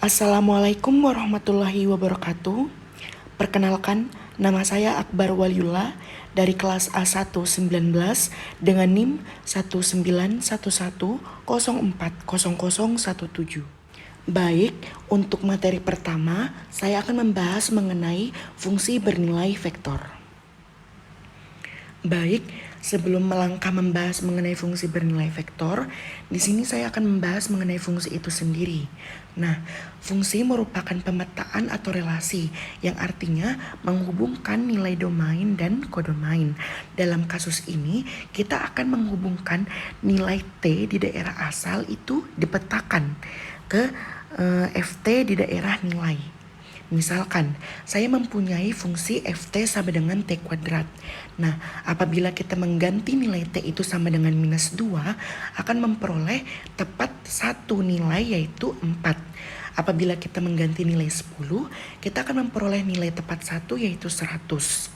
Assalamualaikum warahmatullahi wabarakatuh. Perkenalkan, nama saya Akbar Waliullah dari kelas A119 dengan NIM 191104017. Baik, untuk materi pertama, saya akan membahas mengenai fungsi bernilai vektor. Baik, sebelum melangkah membahas mengenai fungsi bernilai vektor, di sini saya akan membahas mengenai fungsi itu sendiri. Nah, fungsi merupakan pemetaan atau relasi yang artinya menghubungkan nilai domain dan kodomain. Dalam kasus ini, kita akan menghubungkan nilai T di daerah asal itu dipetakan ke Ft di daerah nilai. Misalkan, saya mempunyai fungsi Ft sama dengan T kuadrat. Nah, apabila kita mengganti nilai T itu sama dengan minus 2, akan memperoleh tepat satu nilai yaitu 4. Apabila kita mengganti nilai 10, kita akan memperoleh nilai tepat 1 yaitu 100.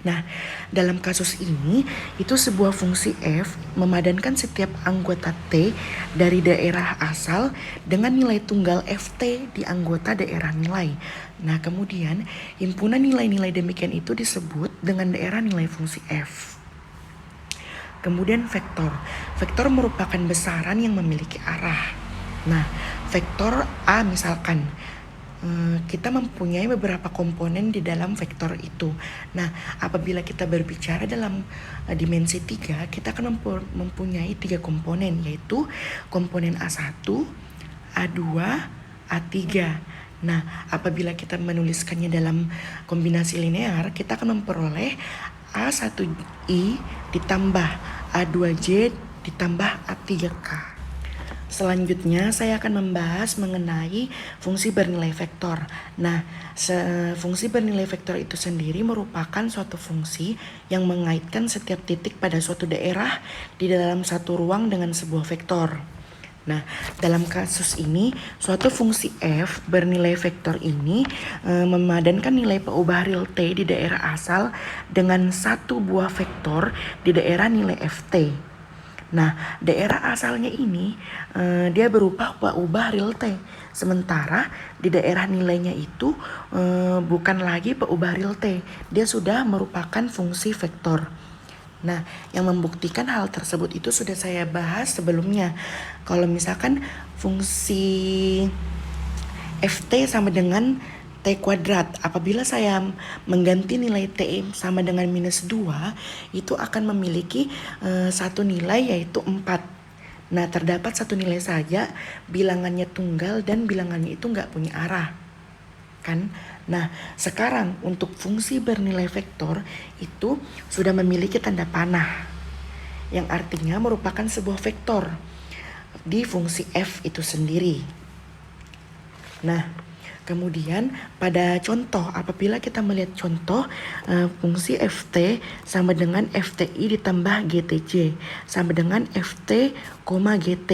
Nah, dalam kasus ini, itu sebuah fungsi f memadankan setiap anggota T dari daerah asal dengan nilai tunggal Ft di anggota daerah nilai. Nah, kemudian himpunan nilai-nilai demikian itu disebut dengan daerah nilai fungsi f. Kemudian vektor. Vektor merupakan besaran yang memiliki arah. Nah, vektor A misalkan, kita mempunyai beberapa komponen di dalam vektor itu. Nah, apabila kita berbicara dalam dimensi 3, kita akan mempunyai 3 komponen, yaitu komponen A1, A2, A3. Nah, apabila kita menuliskannya dalam kombinasi linear, kita akan memperoleh A1I ditambah A2J ditambah A3K. Selanjutnya saya akan membahas mengenai fungsi bernilai vektor. Nah, fungsi bernilai vektor itu sendiri merupakan suatu fungsi yang mengaitkan setiap titik pada suatu daerah di dalam satu ruang dengan sebuah vektor. Nah, dalam kasus ini, suatu fungsi f bernilai vektor ini memadankan nilai peubah real T di daerah asal dengan satu buah vektor di daerah nilai Ft. Nah, daerah asalnya ini dia berupa peubah real T. Sementara di daerah nilainya itu bukan lagi peubah real T. Dia sudah merupakan fungsi vektor. Nah, yang membuktikan hal tersebut itu sudah saya bahas sebelumnya. Kalau misalkan fungsi Ft sama dengan T kuadrat, apabila saya mengganti nilai T sama dengan minus 2, itu akan memiliki satu nilai yaitu 4. Nah, terdapat satu nilai saja, bilangannya tunggal dan bilangannya itu nggak punya arah. Kan? Nah, sekarang untuk fungsi bernilai vektor itu sudah memiliki tanda panah, yang artinya merupakan sebuah vektor di fungsi f itu sendiri. Nah, kemudian pada contoh, apabila kita melihat contoh fungsi Ft sama dengan Fti ditambah Gtj sama dengan Ft, Gt.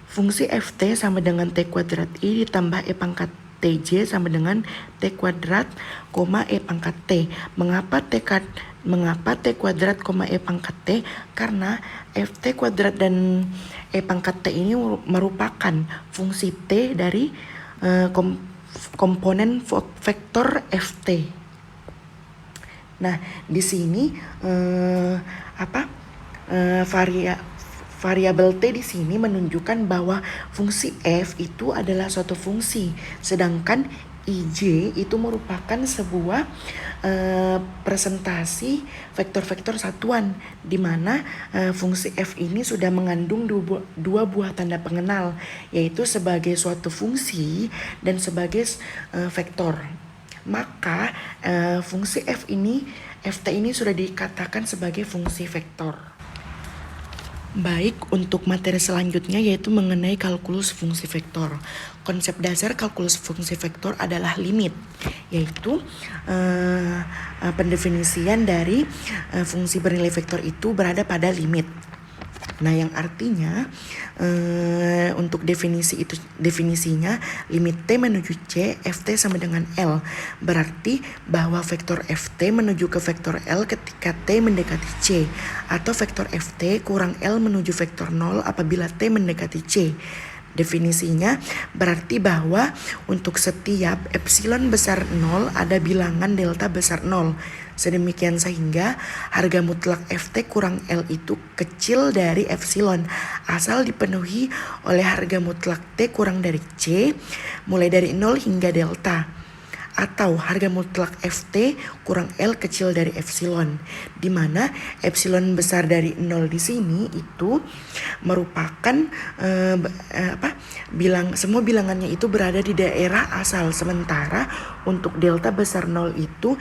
Fungsi Ft sama dengan T kuadrat I ditambah E pangkat Tj sama dengan T kuadrat, E pangkat T. Mengapa T kuadrat, E pangkat T? Karena Ft kuadrat dan E pangkat T ini merupakan fungsi T dari komponen vektor Ft. Nah, di sini variabel T di sini menunjukkan bahwa fungsi f itu adalah suatu fungsi, sedangkan IJ itu merupakan sebuah presentasi vektor-vektor satuan, di mana fungsi f ini sudah mengandung dua buah tanda pengenal, yaitu sebagai suatu fungsi dan sebagai vektor. Maka fungsi Ft ini sudah dikatakan sebagai fungsi vektor. Baik, untuk materi selanjutnya yaitu mengenai kalkulus fungsi vektor. Konsep dasar kalkulus fungsi vektor adalah limit, yaitu pendefinisian dari fungsi bernilai vektor itu berada pada limit. Nah, yang artinya untuk definisinya limit T menuju C, Ft sama dengan L. Berarti bahwa vektor Ft menuju ke vektor L ketika T mendekati C, atau vektor Ft kurang L menuju vektor 0 apabila T mendekati C. Definisinya berarti bahwa untuk setiap epsilon besar 0 ada bilangan delta besar 0. Sedemikian sehingga harga mutlak Ft kurang L itu kecil dari epsilon asal dipenuhi oleh harga mutlak T kurang dari C mulai dari 0 hingga delta. Atau harga mutlak Ft kurang L kecil dari epsilon, di mana epsilon besar dari 0 di sini itu merupakan semua bilangannya itu berada di daerah asal, sementara untuk delta besar 0 itu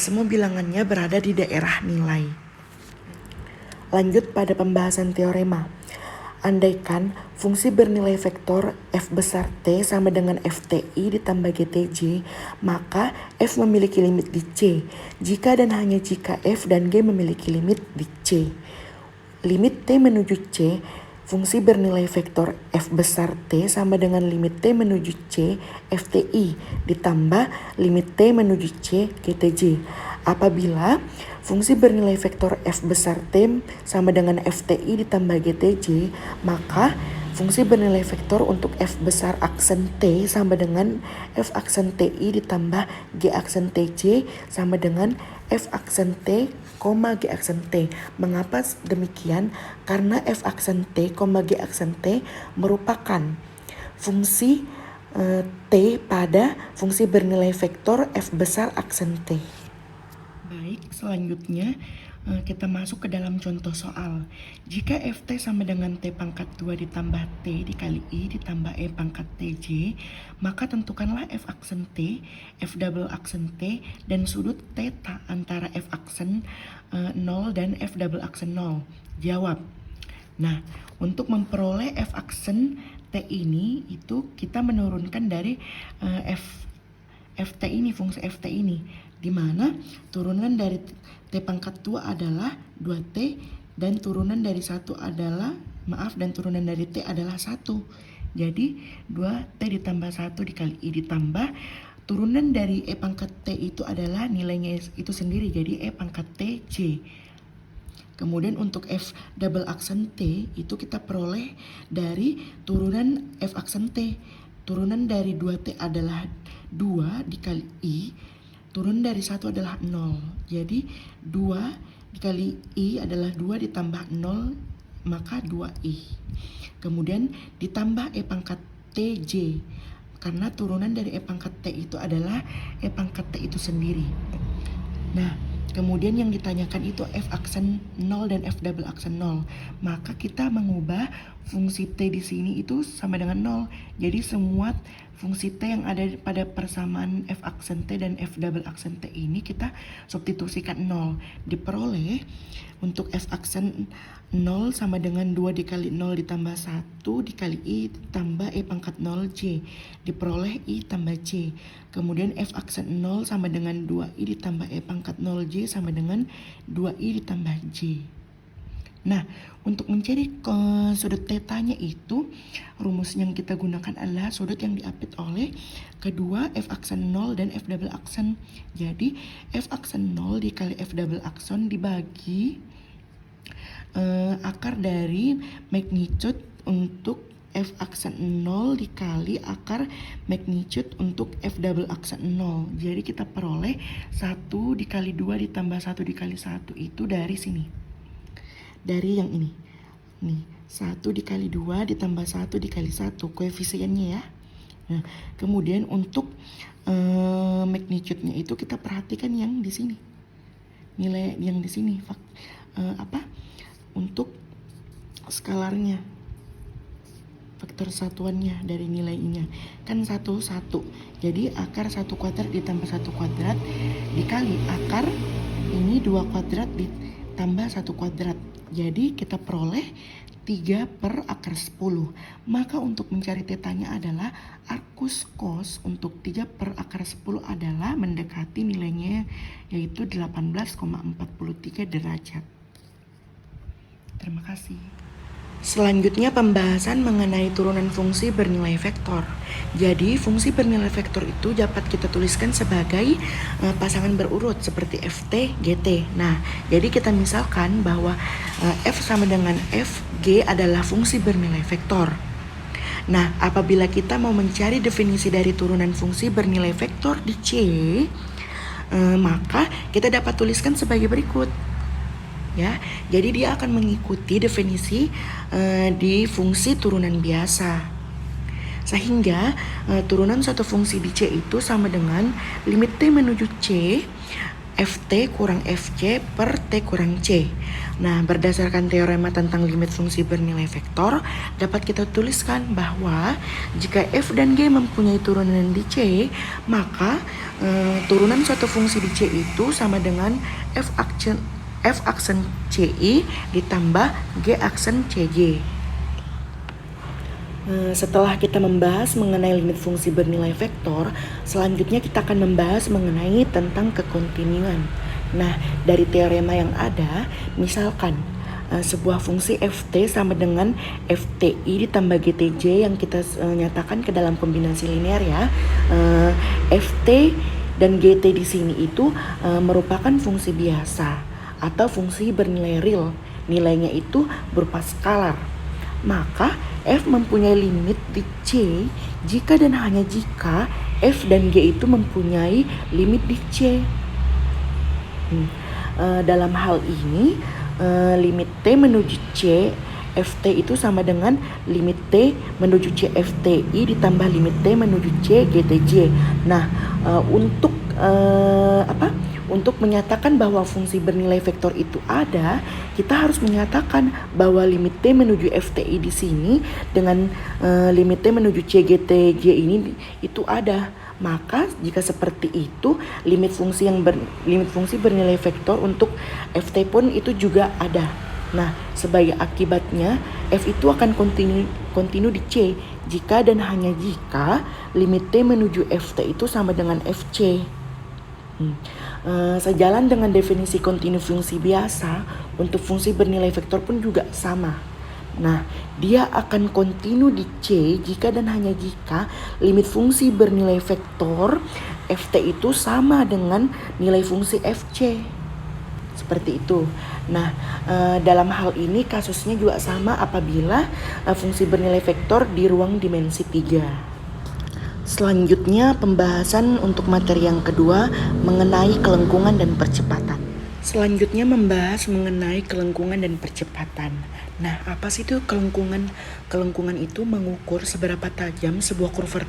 semua bilangannya berada di daerah nilai. Lanjut pada pembahasan teorema. Andaikan fungsi bernilai vektor f besar T sama dengan FTI ditambah GTJ, maka f memiliki limit di C. Jika dan hanya jika f dan g memiliki limit di C. Limit T menuju C, fungsi bernilai vektor f besar T sama dengan limit T menuju C FTI ditambah limit T menuju C GTJ. Apabila fungsi bernilai vektor f besar T sama dengan FTI ditambah GTJ, maka fungsi bernilai vektor untuk f besar aksen T sama dengan f aksen TI ditambah g aksen TJ sama dengan f aksen T, g aksen T. Mengapa demikian? Karena f aksen T, g aksen T merupakan fungsi T pada fungsi bernilai vektor f besar aksen T. Baik, selanjutnya kita masuk ke dalam contoh soal. Jika Ft sama dengan T pangkat 2 ditambah T dikali I ditambah E pangkat TJ, maka tentukanlah F aksen T, F double aksen T, dan sudut theta antara F aksen 0 dan F double aksen 0. Jawab. Nah, untuk memperoleh F aksen T ini, itu kita menurunkan dari Ft ini, fungsi Ft ini, di mana turunan dari T pangkat 2 adalah 2T dan turunan dari 1 adalah, dan turunan dari T adalah 1. Jadi 2T ditambah 1 dikali I ditambah turunan dari E pangkat T itu adalah nilainya itu sendiri, jadi E pangkat TJ. Kemudian untuk F double aksen T itu kita peroleh dari turunan F aksen T. Turunan dari 2T adalah 2 dikali I, turun dari 1 adalah 0. Jadi 2 dikali I adalah 2 ditambah 0, maka 2I. Kemudian ditambah E pangkat TJ, karena turunan dari E pangkat T itu adalah E pangkat T itu sendiri. Nah, kemudian yang ditanyakan itu F aksen 0 dan F double aksen 0. Maka kita mengubah fungsi T di sini itu sama dengan 0. Jadi semua fungsi T yang ada pada persamaan F aksen T dan F double aksen T ini kita substitusikan 0. Diperoleh untuk F aksen 0 sama dengan 2 dikali 0 ditambah 1 dikali I tambah E pangkat 0J. Diperoleh I tambah J. Kemudian F aksen 0 sama dengan 2I ditambah E pangkat 0J sama dengan 2I ditambah J. Nah, untuk mencari sudut tetanya itu, rumus yang kita gunakan adalah sudut yang diapit oleh kedua F aksen 0 dan F double aksen. Jadi, F aksen 0 dikali F double aksen dibagi akar dari magnitude untuk F aksen 0 dikali akar magnitude untuk F double aksen 0. Jadi kita peroleh 1 dikali 2 ditambah 1 dikali 1 itu dari sini. Dari yang ini. Nih, 1 dikali 2 ditambah 1 dikali 1 koefisiennya ya. Nah, kemudian untuk magnitude-nya itu kita perhatikan yang di sini. Nilai yang di sini untuk skalarnya, faktor satuannya dari nilainya kan 1, 1. Jadi akar 1 kuadrat ditambah 1 kuadrat dikali akar ini 2 kuadrat ditambah 1 kuadrat. Jadi kita peroleh 3 per akar 10. Maka untuk mencari tetanya adalah arcus cos untuk 3 per akar 10 adalah mendekati nilainya yaitu 18,43 derajat. Terima kasih. Selanjutnya pembahasan mengenai turunan fungsi bernilai vektor. Jadi fungsi bernilai vektor itu dapat kita tuliskan sebagai pasangan berurut seperti Ft, Gt. Nah, jadi kita misalkan bahwa F sama dengan F, G adalah fungsi bernilai vektor. Nah, apabila kita mau mencari definisi dari turunan fungsi bernilai vektor di C, maka kita dapat tuliskan sebagai berikut. Ya, jadi dia akan mengikuti definisi di fungsi turunan biasa. Sehingga turunan suatu fungsi di C itu sama dengan limit T menuju C Ft kurang Fc per T kurang C. Nah, berdasarkan teorema tentang limit fungsi bernilai vektor, dapat kita tuliskan bahwa jika F dan G mempunyai turunan di C, maka turunan suatu fungsi di C itu sama dengan F aksen CI ditambah G aksen CJ. Setelah kita membahas mengenai limit fungsi bernilai vektor, selanjutnya kita akan membahas mengenai tentang kekontinuan. Nah, dari teorema yang ada, misalkan sebuah fungsi Ft sama dengan Fti ditambah Gtj yang kita nyatakan ke dalam kombinasi linear ya. Ft dan Gt di sini itu merupakan fungsi biasa atau fungsi bernilai real. Nilainya itu berupa skalar. Maka F mempunyai limit di C jika dan hanya jika F dan G itu mempunyai limit di C. Dalam hal ini limit T menuju C Ft itu sama dengan limit T menuju C Fti ditambah limit T menuju C Gtj. Nah, untuk menyatakan bahwa fungsi bernilai vektor itu ada, kita harus menyatakan bahwa limit T menuju Fti di sini dengan limit T menuju C Gtj ini itu ada. Maka jika seperti itu, limit fungsi bernilai vektor untuk Ft pun itu juga ada. Nah, sebagai akibatnya F itu akan kontinu di C jika dan hanya jika limit T menuju Ft itu sama dengan Fc. Sejalan dengan definisi kontinu fungsi biasa, untuk fungsi bernilai vektor pun juga sama. Nah, dia akan kontinu di C jika dan hanya jika limit fungsi bernilai vektor Ft itu sama dengan nilai fungsi Fc. Seperti itu. Nah, dalam hal ini kasusnya juga sama apabila fungsi bernilai vektor di ruang dimensi 3. Selanjutnya pembahasan untuk materi yang kedua mengenai kelengkungan dan percepatan. Selanjutnya membahas mengenai kelengkungan dan percepatan. Nah, apa sih itu kelengkungan? Kelengkungan itu mengukur seberapa tajam sebuah kurva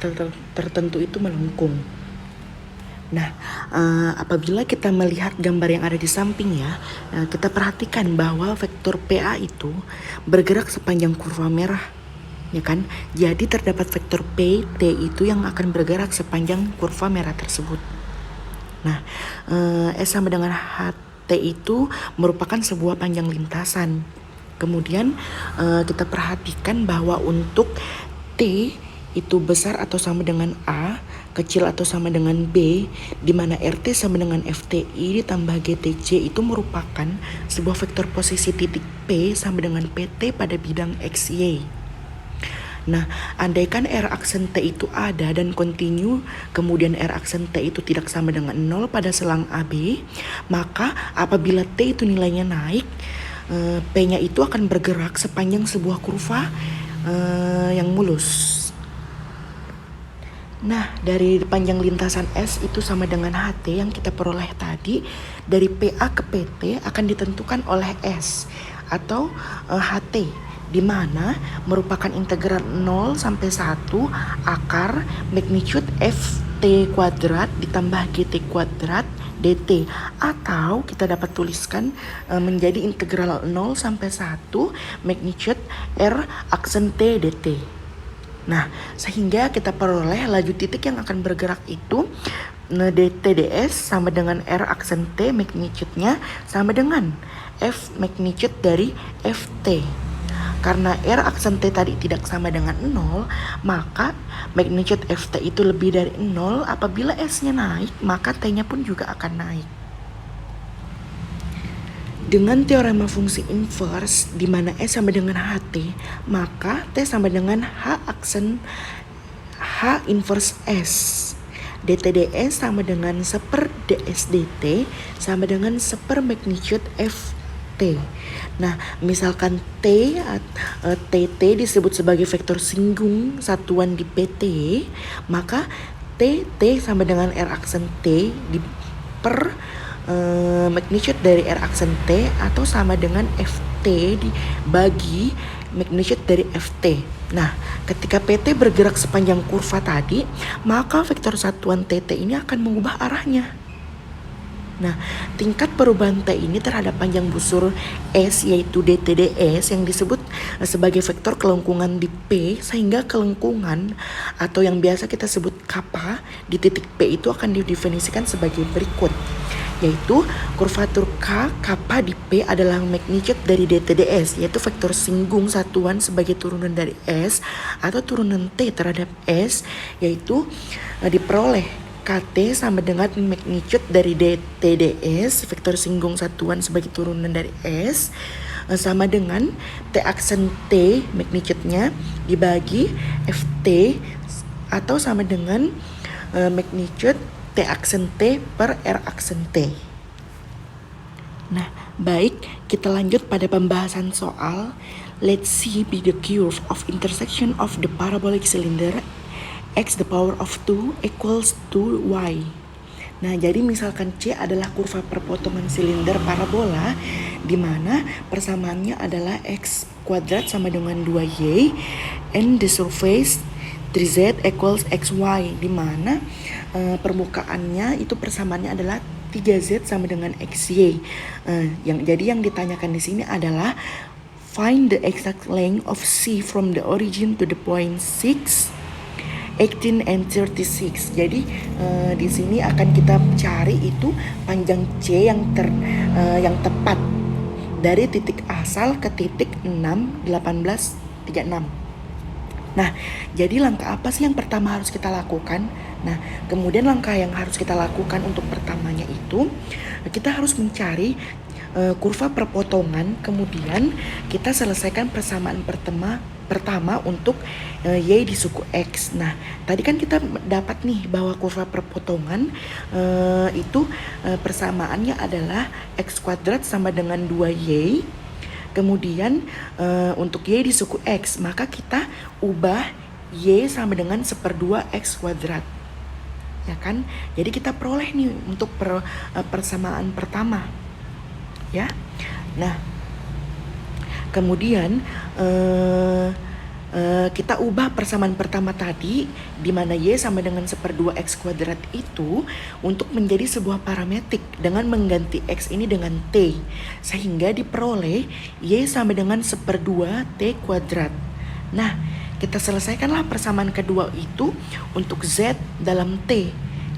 tertentu itu melengkung. Nah, apabila kita melihat gambar yang ada di samping ya, kita perhatikan bahwa vektor PA itu bergerak sepanjang kurva merah. Ya kan? Jadi terdapat vektor PT itu yang akan bergerak sepanjang kurva merah tersebut. Nah, S sama dengan HT itu merupakan sebuah panjang lintasan. Kemudian kita perhatikan bahwa untuk T itu besar atau sama dengan A, kecil atau sama dengan B, di mana RT sama dengan FTI ditambah GTJ itu merupakan sebuah vektor posisi titik P sama dengan PT pada bidang XY. Nah, andaikan R aksen T itu ada dan kontinu, kemudian R aksen T itu tidak sama dengan 0 pada selang AB, maka apabila T itu nilainya naik, P-nya itu akan bergerak sepanjang sebuah kurva yang mulus. Nah, dari panjang lintasan S itu sama dengan HT yang kita peroleh tadi, dari PA ke PT akan ditentukan oleh S atau HT, di mana merupakan integral 0 sampai 1 akar magnitude Ft kuadrat ditambah Gt kuadrat dt, atau kita dapat tuliskan menjadi integral 0 sampai 1 magnitude R aksen T dt. Nah, sehingga kita peroleh laju titik yang akan bergerak itu dt ds sama dengan R aksen T magnitude-nya sama dengan F magnitude dari Ft. Karena R aksen T tadi tidak sama dengan 0, maka magnitude Ft itu lebih dari 0. Apabila S-nya naik, maka T-nya pun juga akan naik. Dengan teorema fungsi inverse, di mana S sama dengan HT, maka T sama dengan H inverse S. dt ds sama dengan 1/ds dt sama dengan 1/magnitude Ft. Nah, misalkan TT disebut sebagai vektor singgung satuan di PT, maka TT sama dengan R aksen T per magnitude dari R aksen T atau sama dengan FT dibagi magnitude dari FT. Nah, ketika PT bergerak sepanjang kurva tadi, maka vektor satuan TT ini akan mengubah arahnya. Nah, tingkat perubahan T ini terhadap panjang busur S yaitu DTDS yang disebut sebagai vektor kelengkungan di P, sehingga kelengkungan atau yang biasa kita sebut kappa di titik P itu akan didefinisikan sebagai berikut, yaitu kurvatur kappa di P adalah magnitude dari DTDS, yaitu vektor singgung satuan sebagai turunan dari S atau turunan T terhadap S, yaitu diperoleh KT sama dengan magnitude dari DTDS, vektor singgung satuan sebagai turunan dari S, sama dengan T aksen T magnitude-nya dibagi FT atau sama dengan magnitude T aksen T per R aksen T. Nah, baik, kita lanjut pada pembahasan soal. Let's see be the curve of intersection of the parabolic cylinder X the power of 2 equals to Y. Nah, jadi misalkan C adalah kurva perpotongan silinder parabola di mana persamaannya adalah X kuadrat sama dengan 2Y and the surface 3Z equals XY, di mana permukaannya itu persamaannya adalah 3Z sama dengan XY. Jadi yang ditanyakan di sini adalah find the exact length of C from the origin to the point 6, 18 and 36. Jadi di sini akan kita cari itu panjang C yang tepat dari titik asal ke titik 6, 18, 36. Nah, jadi langkah apa sih yang pertama harus kita lakukan? Nah, kemudian langkah yang harus kita lakukan untuk pertamanya itu kita harus mencari kurva perpotongan, kemudian kita selesaikan persamaan pertama untuk Y di suku X. Nah, tadi kan kita dapat nih bahwa kurva perpotongan itu persamaannya adalah X kuadrat sama dengan 2Y. Kemudian untuk Y di suku X, maka kita ubah Y sama dengan 1/2 X kuadrat. Ya kan? Jadi kita peroleh nih untuk persamaan pertama. Ya. Nah, kemudian kita ubah persamaan pertama tadi di mana Y sama dengan 1/2 X kuadrat itu untuk menjadi sebuah parametrik dengan mengganti X ini dengan T, sehingga diperoleh Y sama dengan 1/2 T kuadrat. Nah, kita selesaikanlah persamaan kedua itu untuk Z dalam T.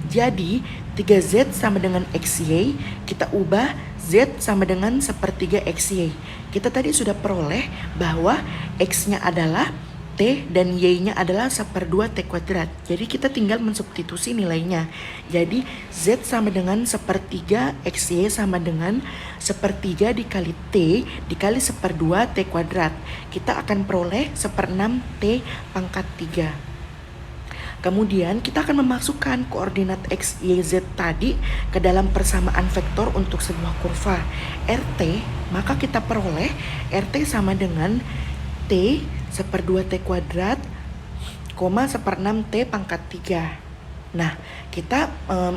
Jadi 3Z sama dengan XY, kita ubah Z sama dengan 1/3 XY. Kita tadi sudah peroleh bahwa X-nya adalah T dan Y-nya adalah 1/2 T kuadrat. Jadi kita tinggal mensubstitusi nilainya. Jadi Z sama dengan 1/3 XY sama dengan 1/3 dikali T dikali 1/2 T kuadrat. Kita akan peroleh 1/6 T pangkat 3. Kemudian kita akan memasukkan koordinat X, Y, Z tadi ke dalam persamaan vektor untuk sebuah kurva RT, maka kita peroleh RT sama dengan T 1/2 T kuadrat, 1/6 T pangkat 3. Nah, kita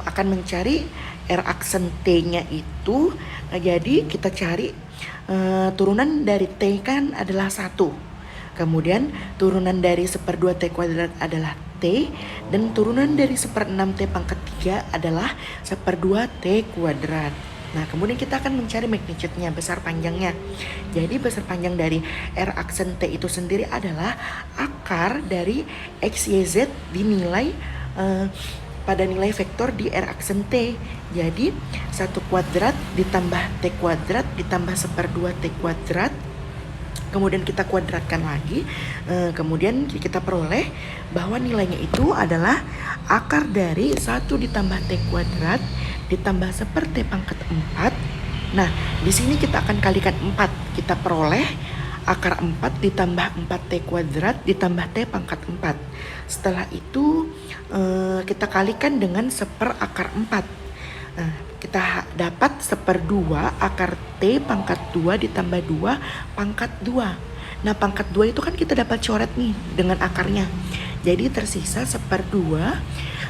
akan mencari R aksen T-nya itu, jadi kita cari turunan dari T kan adalah 1. Kemudian turunan dari 1/2 T kuadrat adalah T, dan turunan dari 1/6 T pangkat 3 adalah 1/2 T kuadrat. Nah, kemudian kita akan mencari magnitude-nya, besar panjangnya. Jadi besar panjang dari R aksen T itu sendiri adalah akar dari X, Y, Z dinilai pada nilai vektor di R aksen T. Jadi 1 kuadrat ditambah T kuadrat ditambah 1/2 T kuadrat. Kemudian kita kuadratkan lagi, kemudian kita peroleh bahwa nilainya itu adalah akar dari 1 ditambah T kuadrat ditambah 1/T pangkat 4. Nah, di sini kita akan kalikan 4. Kita peroleh akar 4 ditambah 4T kuadrat ditambah T pangkat 4. Setelah itu kita kalikan dengan 1/akar 4. Nah, kita dapat 1/2 akar T pangkat 2 ditambah 2 pangkat 2. Nah, pangkat 2 itu kan kita dapat coret nih dengan akarnya. Jadi tersisa 1/2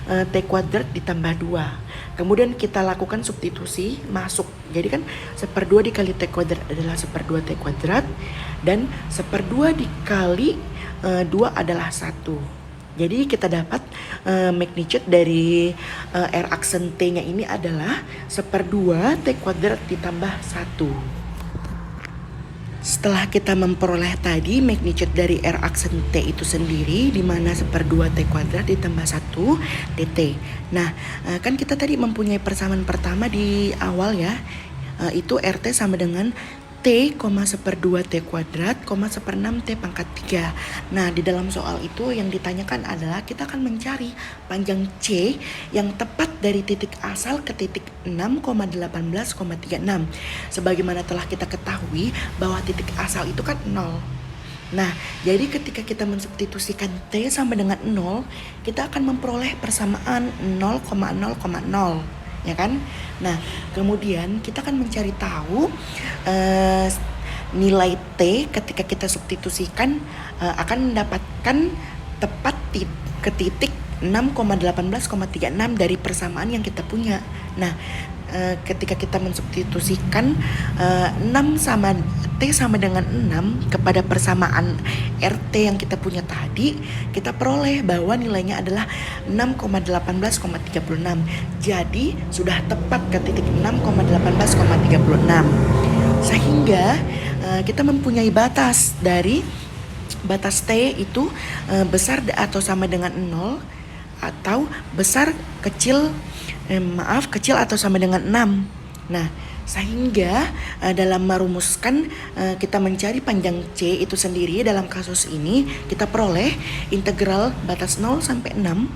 T kuadrat ditambah 2. Kemudian kita lakukan substitusi masuk. Jadi kan 1/2 dikali T kuadrat adalah 1/2 T kuadrat. Dan 1/2 dikali 2 adalah 1. Jadi kita dapat magnitude dari R aksen T-nya ini adalah 1/2 T kuadrat ditambah 1. Setelah kita memperoleh tadi magnitude dari R aksen T itu sendiri, di mana 1/2 T kuadrat ditambah 1 dt. Nah, kan kita tadi mempunyai persamaan pertama di awal ya, itu RT sama dengan T, 1/2 T kuadrat, 1/6 T pangkat 3. Nah, di dalam soal itu yang ditanyakan adalah kita akan mencari panjang C yang tepat dari titik asal ke titik 6,18,36. Sebagaimana telah kita ketahui bahwa titik asal itu kan 0. Nah, jadi ketika kita mensubstitusikan T sama dengan 0, kita akan memperoleh persamaan 0,0,0. Ya kan? Nah, kemudian kita akan mencari tahu nilai T ketika kita substitusikan akan mendapatkan tepat ke titik 6,18,36 dari persamaan yang kita punya. Nah, ketika kita mensubstitusikan 6 sama T sama dengan 6 kepada persamaan RT yang kita punya tadi, kita peroleh bahwa nilainya adalah 6,18,36. Jadi sudah tepat ke titik 6,18,36. Sehingga kita mempunyai batas dari batas T itu besar atau sama dengan 0 atau kecil atau sama dengan 6. Nah, sehingga dalam merumuskan kita mencari panjang C itu sendiri, dalam kasus ini kita peroleh integral batas 0 sampai 6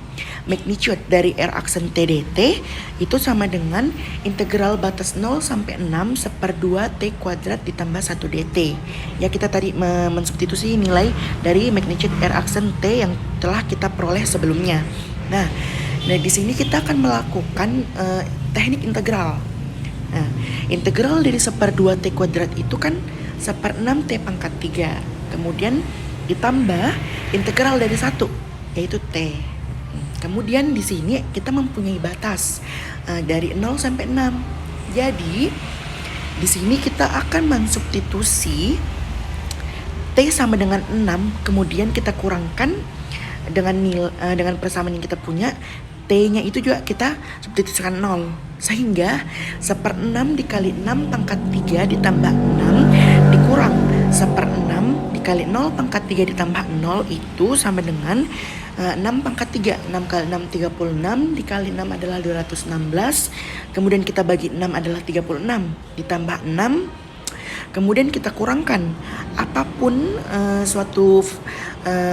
magnitude dari R aksen T dt itu sama dengan integral batas 0 sampai 6 1/2 T kuadrat ditambah 1 dt. Ya, kita tadi mensubstitusi nilai dari magnitude R aksen T yang telah kita peroleh sebelumnya. Nah, di sini kita akan melakukan teknik integral. Nah, integral dari 1/2 T kuadrat itu kan 1/6 T pangkat 3. Kemudian ditambah integral dari 1, yaitu T. Kemudian di sini kita mempunyai batas dari 0 sampai 6. Jadi, di sini kita akan mensubstitusi T sama dengan 6, kemudian kita kurangkan dengan persamaan yang kita punya, T-nya itu juga kita substitusikan 0. Sehingga 1/6 dikali 6 pangkat 3 ditambah 6 dikurang 1/6 dikali 0 pangkat 3 ditambah 0 itu sama dengan 6 pangkat 3. 6 kali 6 36, dikali 6 adalah 216. Kemudian kita bagi 6 adalah 36 ditambah 6. Kemudian kita kurangkan apapun suatu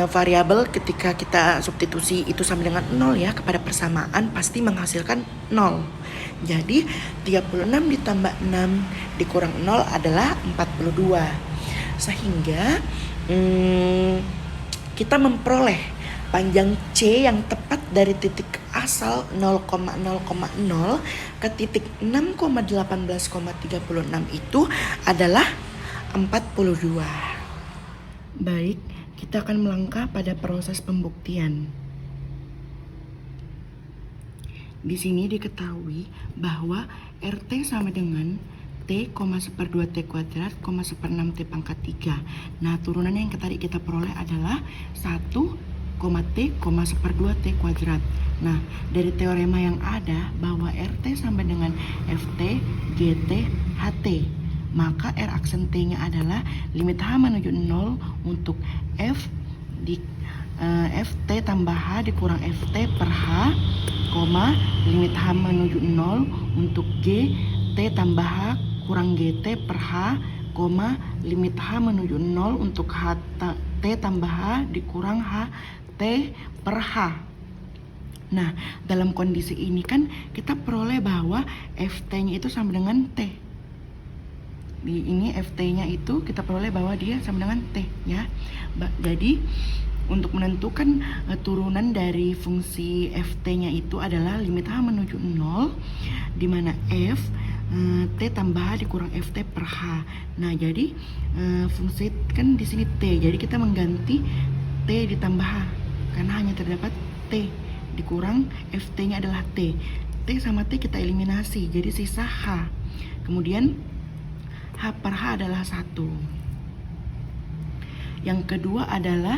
variabel ketika kita substitusi itu sama dengan 0 ya, kepada persamaan pasti menghasilkan 0. Jadi 36 ditambah 6 dikurang 0 adalah 42. Sehingga kita memperoleh panjang C yang tepat dari titik asal 0,0,0 ke titik 6,18,36 itu adalah 42. Baik, kita akan melangkah pada proses pembuktian. Di sini diketahui bahwa RT sama dengan T, 1/2 T kuadrat, 1/6 T pangkat 3. Nah, turunannya yang tadi kita peroleh adalah 1, T, 1/2 T kuadrat. Nah, dari teorema yang ada bahwa RT sama dengan FT, GT, HT. Maka R aksen T-nya adalah limit H menuju 0 untuk F FT tambah H dikurang FT per H, limit H menuju 0 untuk G T tambah H kurang GT per H, limit H menuju 0 untuk T tambah H dikurang H T per H. Nah, dalam kondisi ini kan kita peroleh bahwa FT-nya itu sama dengan T. Di ini FT-nya itu kita peroleh bahwa dia sama dengan T ya. Jadi untuk menentukan turunan dari fungsi ft-nya itu adalah limit h menuju 0, di mana f t tambah h dikurang ft per h. Nah, jadi fungsi kan di sini t, jadi kita mengganti t ditambah h karena hanya terdapat t dikurang ft-nya adalah t. T sama t kita eliminasi, jadi sisa h. Kemudian h per h adalah 1. Yang kedua adalah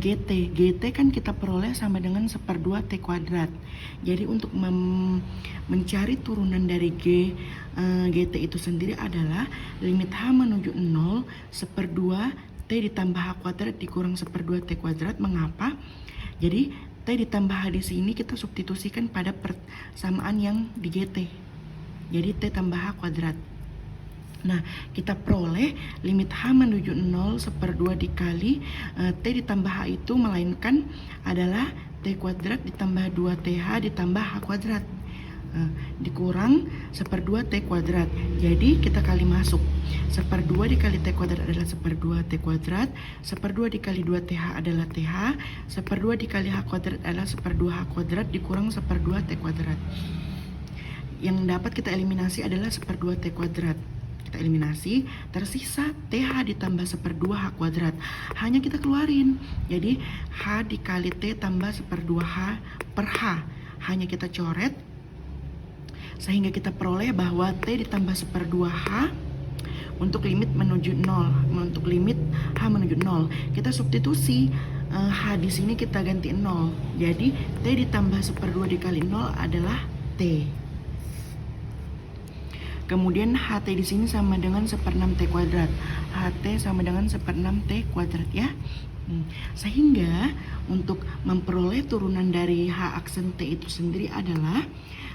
GT. GT kan kita peroleh sama dengan 1/2 T kuadrat. Jadi untuk mencari turunan dari GT itu sendiri adalah limit H menuju 0 1/2 T ditambah H kuadrat dikurang 1/2 T kuadrat. Mengapa? Jadi T ditambah H di sini kita substitusikan pada persamaan yang di GT. Jadi T tambah H kuadrat. Nah, kita peroleh limit H menuju 0 1/2 dikali T ditambah H itu melainkan adalah T kuadrat ditambah 2TH ditambah H kuadrat dikurang 1/2 T kuadrat. Jadi kita kali masuk 1/2 dikali T kuadrat adalah 1/2 T kuadrat, 1/2 dikali 2TH adalah TH, 1/2 dikali H kuadrat adalah 1/2 H kuadrat dikurang 1/2 T kuadrat. Yang dapat kita eliminasi adalah 1/2 T kuadrat. Kita eliminasi, tersisa TH ditambah 1/2 H kuadrat. Hanya kita keluarin. Jadi H dikali T tambah 1/2 H per H. Hanya kita coret sehingga kita peroleh bahwa T ditambah 1/2 H untuk limit menuju 0. Untuk limit H menuju 0, kita substitusi H di sini kita ganti 0. Jadi T ditambah 1/2 dikali 0 adalah T. Kemudian HT di sini sama dengan 1/6 T kuadrat. HT sama dengan 1/6 T kuadrat ya. Sehingga untuk memperoleh turunan dari H aksen T itu sendiri adalah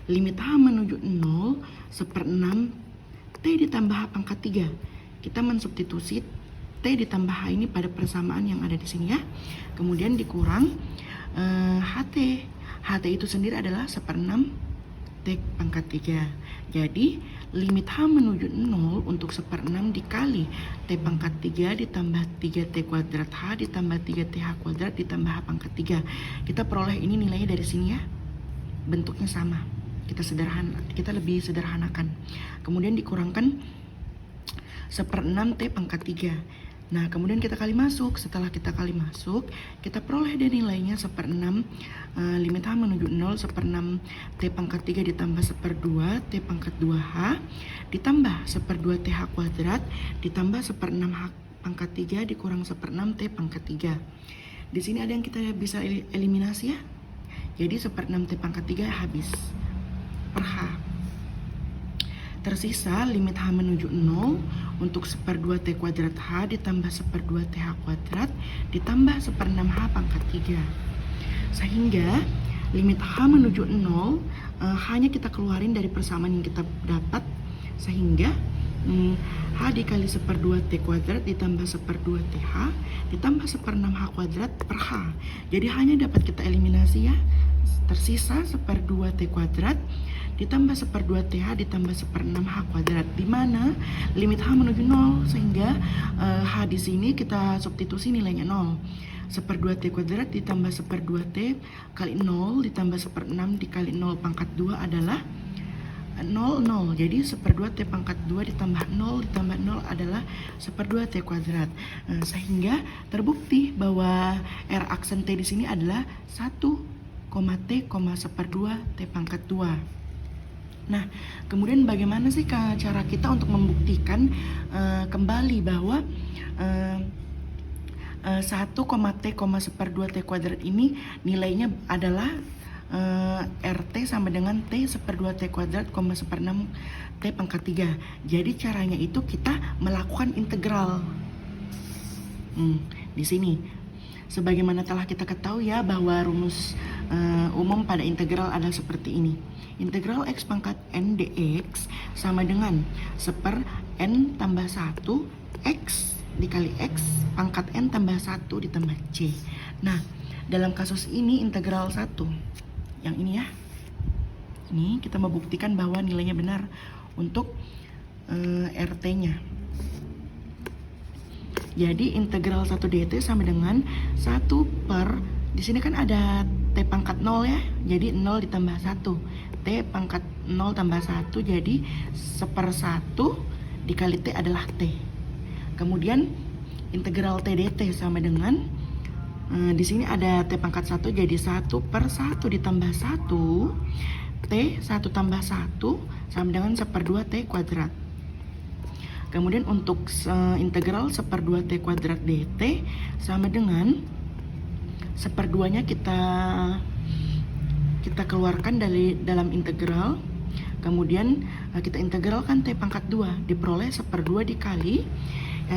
limit H menuju 0 1/6 T ditambah H pangkat 3. Kita mensubstitusi T ditambah H ini pada persamaan yang ada di sini ya. Kemudian dikurang HT. HT itu sendiri adalah 1/6 T pangkat 3. Jadi limit H menuju 0 untuk 1/6 dikali T pangkat 3 ditambah 3T kuadrat H ditambah 3TH kuadrat ditambah H pangkat 3. Kita peroleh ini nilainya dari sini ya. Bentuknya sama. Kita lebih sederhanakan. Kemudian dikurangkan 1/6 T pangkat 3. Nah, kemudian kita kali masuk. Setelah kita kali masuk, kita peroleh deh nilainya 1/6 limit H menuju 0 1/6 T pangkat 3 ditambah 1/2 T pangkat 2H ditambah 1/2 TH kuadrat ditambah 1/6 H pangkat 3 dikurang 1/6 T pangkat 3. Di sini ada yang kita bisa eliminasi ya. Jadi 1/6 T pangkat 3 habis per H. Tersisa limit H menuju 0 untuk 1/2 T kuadrat H ditambah 1/2 TH kuadrat ditambah 1/6 H pangkat 3. Sehingga limit H menuju 0 hanya kita keluarin dari persamaan yang kita dapat. Sehingga H dikali 1/2 T kuadrat ditambah 1/2 TH ditambah 1/6 H kuadrat per H. Jadi hanya dapat kita eliminasi ya. Tersisa 1/2 T kuadrat ditambah 1/2 TH ditambah 1/6 H kuadrat, di mana limit H menuju 0 sehingga H di sini kita substitusi nilainya 0. 1/2 T kuadrat ditambah 1/2 T kali 0 ditambah 1/6 dikali 0 pangkat 2 adalah 0. Jadi 1/2 T pangkat 2 ditambah 0 ditambah 0 adalah 1/2 T kuadrat. Sehingga terbukti bahwa R aksen T di sini adalah 1,T, 1/2 T pangkat 2. Nah, kemudian bagaimana sih cara kita untuk membuktikan kembali bahwa 1,T, 1/2 T kuadrat ini nilainya adalah RT sama dengan T 1/2 T kuadrat, 1/6 T pangkat 3. Jadi caranya itu kita melakukan integral. Di sini. Sebagaimana telah kita ketahui ya bahwa rumus umum pada integral adalah seperti ini. Integral x pangkat n dx sama dengan 1/n tambah 1 x dikali x pangkat n tambah 1 ditambah c. Nah, dalam kasus ini integral 1 yang ini ya. Ini kita membuktikan bahwa nilainya benar untuk RT-nya. Jadi integral 1 dt sama dengan 1 per, di sini kan ada T pangkat 0 ya, jadi 0 ditambah 1. T pangkat 0 tambah 1, jadi 1/1 dikali T adalah T. Kemudian integral T dt sama dengan, di sini ada T pangkat 1, jadi 1/1 ditambah 1. T 1 tambah 1 sama dengan 1/2 T kuadrat. Kemudian untuk integral 1/2 T kuadrat dt sama dengan 1/2-nya kita keluarkan dari dalam integral. Kemudian kita integralkan T pangkat 2, diperoleh 1/2 dikali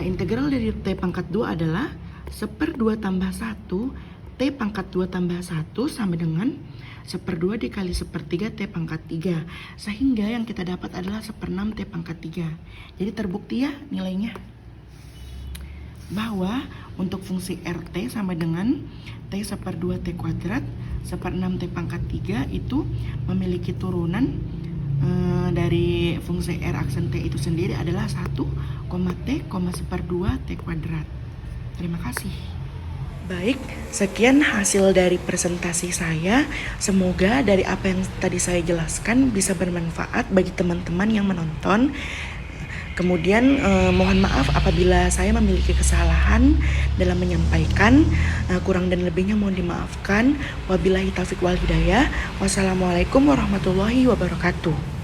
integral dari T pangkat 2 adalah 1/2 tambah 1 T pangkat 2 tambah 1 sama dengan 1/2 dikali 1/3 T pangkat 3. Sehingga yang kita dapat adalah 1/6 T pangkat 3. Jadi terbukti ya nilainya, bahwa untuk fungsi RT sama dengan T 1/2 T kuadrat 1/6 T pangkat 3 itu memiliki turunan dari fungsi R aksen T itu sendiri adalah 1, T, 1/2 T kuadrat. Terima kasih. Baik, sekian hasil dari presentasi saya. Semoga dari apa yang tadi saya jelaskan bisa bermanfaat bagi teman-teman yang menonton. Kemudian mohon maaf apabila saya memiliki kesalahan dalam menyampaikan. Kurang dan lebihnya mohon dimaafkan. Wabillahi taufiq wal hidayah. Wassalamualaikum warahmatullahi wabarakatuh.